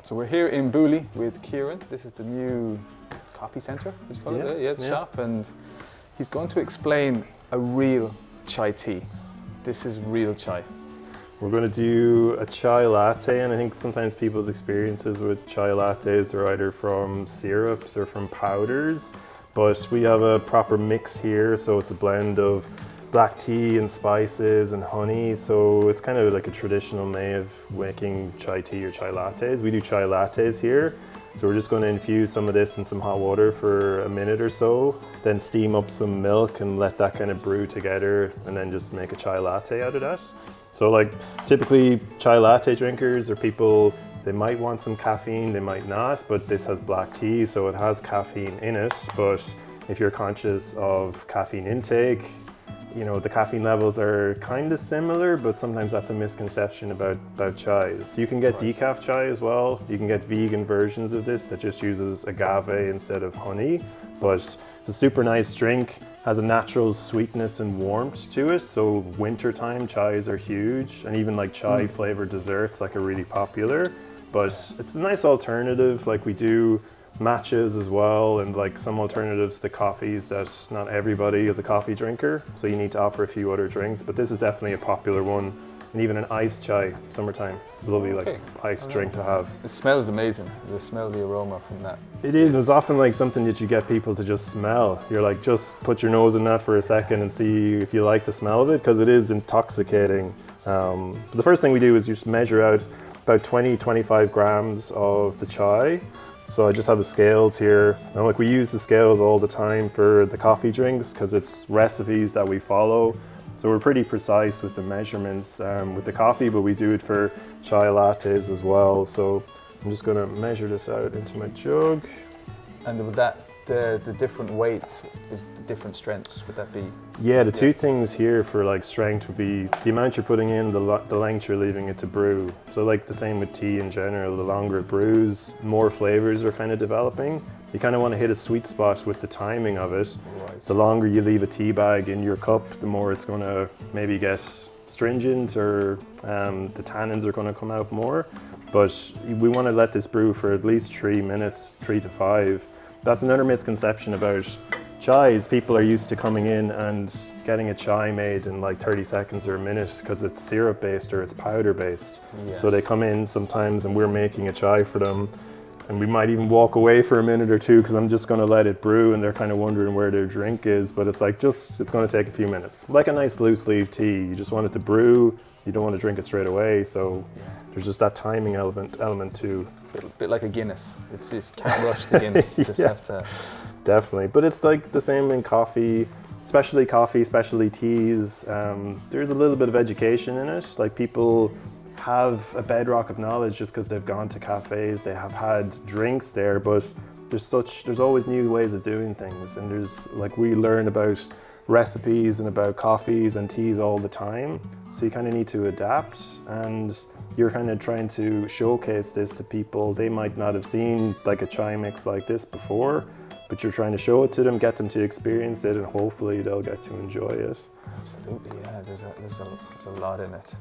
So we're here in Booley with Ciarán. This is the new coffee centre, would you call it? Yeah, shop. And he's going to explain a real chai tea. This is real chai. We're going to do a chai latte, and I think sometimes people's experiences with chai lattes are either from syrups or from powders, but we have a proper mix here, so it's a blend of black tea and spices and honey, so it's kind of like a traditional way of making chai tea or chai lattes. We do chai lattes here, so we're just going to infuse some of this in some hot water for a minute or so, then steam up some milk and let that kind of brew together, and then just make a chai latte out of that. So like typically chai latte drinkers are people, they might want some caffeine, they might not, but this has black tea, so it has caffeine in it. But if you're conscious of caffeine intake, you know, the caffeine levels are kind of similar, but sometimes that's a misconception about chais. You can get decaf chai as well. You can get vegan versions of this that just uses agave instead of honey, but it's a super nice drink, has a natural sweetness and warmth to it. So wintertime chais are huge, and even like chai flavored desserts like are really popular, but it's a nice alternative. Like we do matchas as well, and like some alternatives to coffees that not everybody is a coffee drinker, so you need to offer a few other drinks, but this is definitely a popular one. And even an iced chai summertime, it's a lovely like iced drink to have. It smells amazing. The smell, the aroma from that. It is. It's often like something that you get people to just smell. You're like, just put your nose in that for a second and see if you like the smell of it, because it is intoxicating. The first thing we do is just measure out about 20-25 grams of the chai. So I just have the scales here, and like we use the scales all the time for the coffee drinks because it's recipes that we follow. So we're pretty precise with the measurements with the coffee, but we do it for chai lattes as well. So I'm just going to measure this out into my jug. And with that, the different weights is the different strengths, would that be? Yeah, the two things here for like strength would be the amount you're putting in, the length you're leaving it to brew. So like the same with tea in general, the longer it brews, more flavors are kind of developing. You kind of want to hit a sweet spot with the timing of it. Right. The longer you leave a tea bag in your cup, the more it's going to maybe get stringent, or the tannins are going to come out more. But we want to let this brew for at least 3 minutes, 3 to 5. That's another misconception about chais. People are used to coming in and getting a chai made in like 30 seconds or a minute because it's syrup based or it's powder based. Yes. So they come in sometimes and we're making a chai for them, and we might even walk away for a minute or two because I'm just going to let it brew, and they're kind of wondering where their drink is, but it's like it's going to take a few minutes. Like a nice loose leaf tea, you just want it to brew, you don't want to drink it straight away, so there's just that timing element too. A bit like a Guinness, it's just can't rush the Guinness, just have to. Definitely, but it's like the same in coffee, especially teas. There's a little bit of education in it, like people have a bedrock of knowledge just because they've gone to cafes, they have had drinks there, but there's always new ways of doing things, and there's like we learn about recipes and about coffees and teas all the time, so you kind of need to adapt, and you're kind of trying to showcase this to people. They might not have seen like a chai mix like this before, but you're trying to show it to them, get them to experience it, and hopefully they'll get to enjoy it. Absolutely, yeah, there's a lot in it.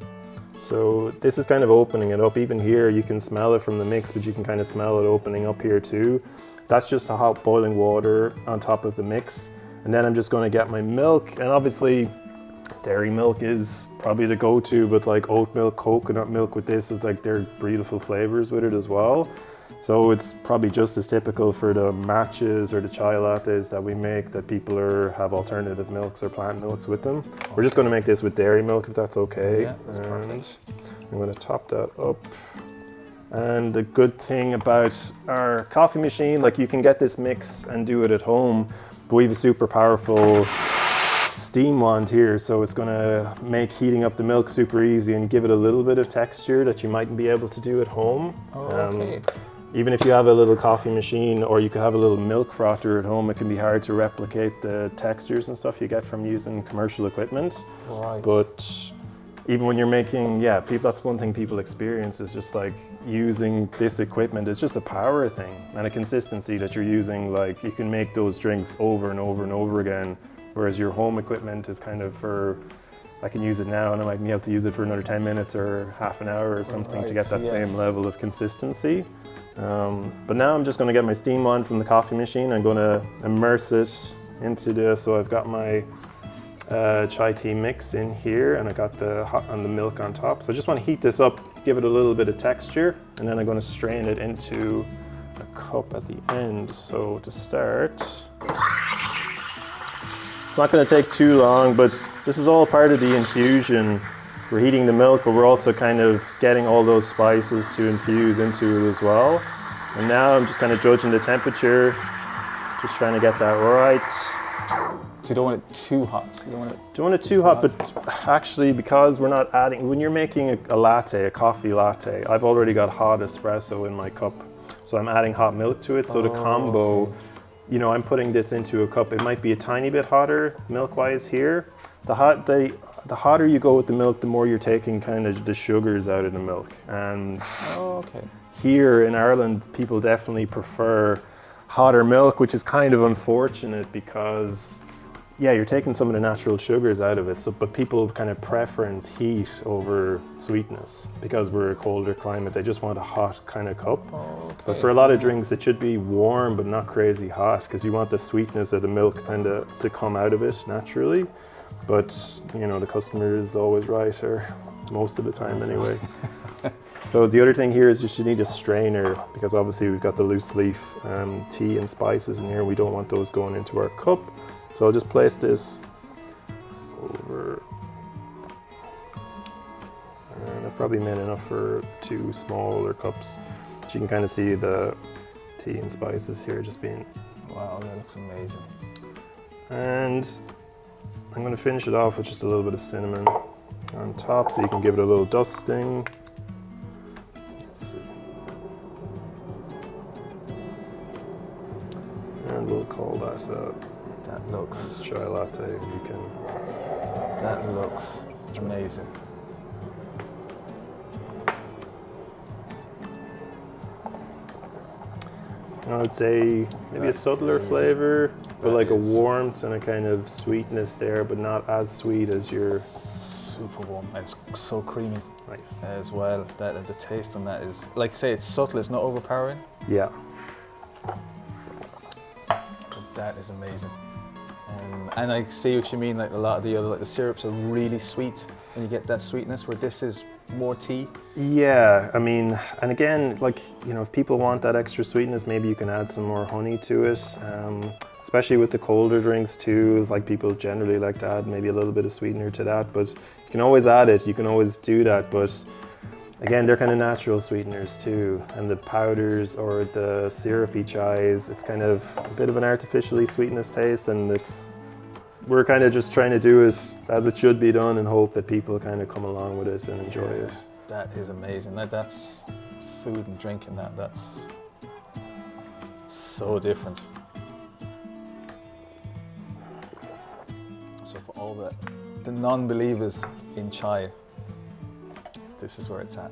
So this is kind of opening it up. Even here you can smell it from the mix, but you can kind of smell it opening up here too. That's just a hot boiling water on top of the mix. And then I'm just going to get my milk, and obviously dairy milk is probably the go-to, but like oat milk, coconut milk with this is like they're beautiful flavors with it as well. So it's probably just as typical for the matchas or the chai lattes that we make that people have alternative milks or plant milks with them. We're just going to make this with dairy milk if that's okay. Yeah, that's perfect. I'm going to top that up. And the good thing about our coffee machine, like you can get this mix and do it at home, but we have a super powerful steam wand here, so it's going to make heating up the milk super easy and give it a little bit of texture that you mightn't be able to do at home. Even if you have a little coffee machine, or you could have a little milk frother at home, it can be hard to replicate the textures and stuff you get from using commercial equipment. Right. But even when you're making, that's one thing people experience is just like using this equipment. It's just a power thing and a consistency that you're using. Like you can make those drinks over and over and over again, whereas your home equipment is kind of for, I can use it now and I might be able to use it for another 10 minutes or half an hour or something to get that same level of consistency. But now I'm just going to get my steam on from the coffee machine. I'm going to immerse it into this. So I've got my chai tea mix in here, and I got the hot and the milk on top. So I just want to heat this up, give it a little bit of texture, and then I'm going to strain it into a cup at the end. So to start, it's not going to take too long, but this is all part of the infusion. We're heating the milk, but we're also kind of getting all those spices to infuse into it as well. And now I'm just kind of judging the temperature, just trying to get that right. So you don't want it too hot? You don't want it too hot, but actually because we're not adding, when you're making a latte, a coffee latte, I've already got hot espresso in my cup. So I'm adding hot milk to it, so the combo, you know, I'm putting this into a cup. It might be a tiny bit hotter milk-wise here. The hotter you go with the milk, the more you're taking kind of the sugars out of the milk. And here in Ireland, people definitely prefer hotter milk, which is kind of unfortunate because, yeah, you're taking some of the natural sugars out of it. So, but people kind of preference heat over sweetness because we're a colder climate. They just want a hot kind of cup. But for a lot of drinks, it should be warm but not crazy hot because you want the sweetness of the milk kind of to come out of it naturally. But, you know, the customer is always right, or most of the time anyway. So the other thing here is you should need a strainer because obviously we've got the loose leaf tea and spices in here. We don't want those going into our cup. So I'll just place this over. And I've probably made enough for 2 smaller cups. So you can kind of see the tea and spices here just being... Wow, that looks amazing. And I'm going to finish it off with just a little bit of cinnamon on top so you can give it a little dusting. And we'll call that that looks chai latte. That looks amazing. I would say maybe a subtler flavor, but like a warmth and a kind of sweetness there, but not as sweet as your... Super warm. It's so creamy. Nice. As well. That the taste on that is, like I say, it's subtle, it's not overpowering. Yeah. But that is amazing. And I see what you mean, like a lot of the other, like the syrups are really sweet and you get that sweetness, where this is more tea. Yeah, I mean, and again, like, you know, if people want that extra sweetness, maybe you can add some more honey to it. Especially with the colder drinks too, like people generally like to add maybe a little bit of sweetener to that, but you can always add it, you can always do that, but again, they're kind of natural sweeteners too, and the powders or the syrupy chais, it's kind of a bit of an artificially sweetness taste, and we're kind of just trying to do it as it should be done and hope that people kind of come along with it and enjoy it. That is amazing. That's food and drink, and that's so different. So for all the non-believers in chai, this is where it's at.